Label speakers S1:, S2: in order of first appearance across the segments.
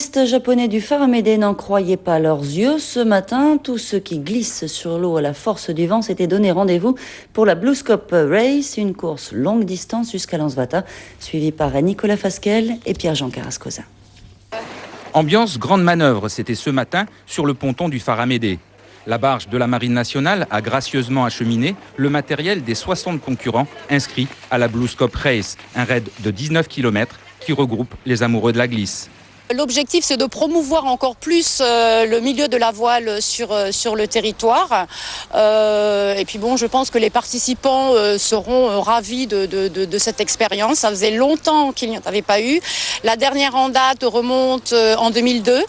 S1: touristes japonais du Faramede n'en croyaient pas leurs yeux. Ce matin, tous ceux qui glissent sur l'eau à la force du vent s'étaient donné rendez-vous pour la Bluescope Race, une course longue distance jusqu'à Lansvata, suivie par Nicolas Fasquelle et Pierre-Jean Carrascosa.
S2: Ambiance grande manœuvre, c'était ce matin sur le ponton du Faramede. La barge de la Marine nationale a gracieusement acheminé le matériel des 60 concurrents inscrits à la Bluescope Race, un raid de 19 km qui regroupe les amoureux de la glisse.
S3: L'objectif, c'est de promouvoir encore plus le milieu de la voile sur le territoire. Et puis bon, je pense que les participants seront ravis de cette expérience. Ça faisait longtemps qu'il n'y en avait pas eu. La dernière en date remonte en 2002.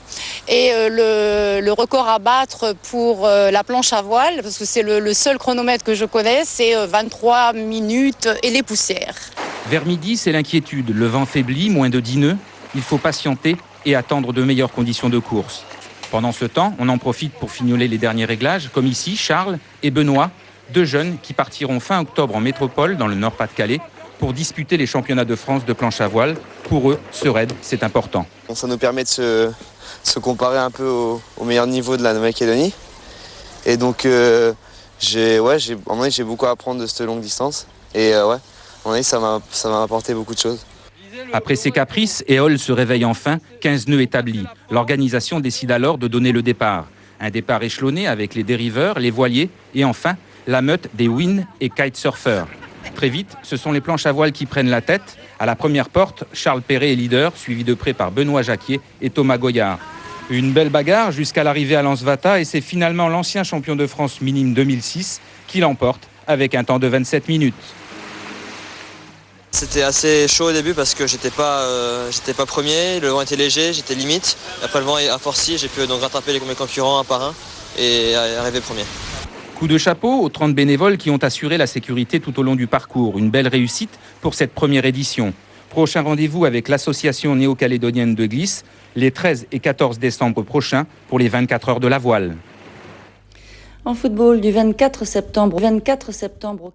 S3: Et le record à battre pour la planche à voile, parce que c'est le seul chronomètre que je connais, c'est 23 minutes et les poussières.
S2: Vers midi, c'est l'inquiétude. Le vent faiblit, moins de 10 nœuds. Il faut patienter et attendre de meilleures conditions de course. Pendant ce temps, on en profite pour fignoler les derniers réglages, comme ici Charles et Benoît, deux jeunes qui partiront fin octobre en métropole, dans le Nord-Pas-de-Calais, pour disputer les championnats de France de planche à voile. Pour eux, ce raid, c'est important.
S4: Ça nous permet de se comparer un peu au meilleur niveau de la Nouvelle-Calédonie. Et donc, j'ai beaucoup à apprendre de cette longue distance. Et ça m'a apporté beaucoup de choses.
S2: Après ses caprices, Éole se réveille enfin, 15 nœuds établis. L'organisation décide alors de donner le départ. Un départ échelonné avec les dériveurs, les voiliers et enfin la meute des wind et kitesurfers. Très vite, ce sont les planches à voile qui prennent la tête. À la première porte, Charles Perret est leader, suivi de près par Benoît Jacquier et Thomas Goyard. Une belle bagarre jusqu'à l'arrivée à Lansvata et c'est finalement l'ancien champion de France minime 2006 qui l'emporte avec un temps de 27 minutes.
S4: C'était assez chaud au début parce que j'étais pas premier, le vent était léger, j'étais limite. Après le vent a forci, j'ai pu donc rattraper mes concurrents un par un et arriver premier.
S2: Coup de chapeau aux 30 bénévoles qui ont assuré la sécurité tout au long du parcours. Une belle réussite pour cette première édition. Prochain rendez-vous avec l'association néo-calédonienne de glisse les 13 et 14 décembre prochains pour les 24 heures de la voile.
S1: En football, du 24 septembre au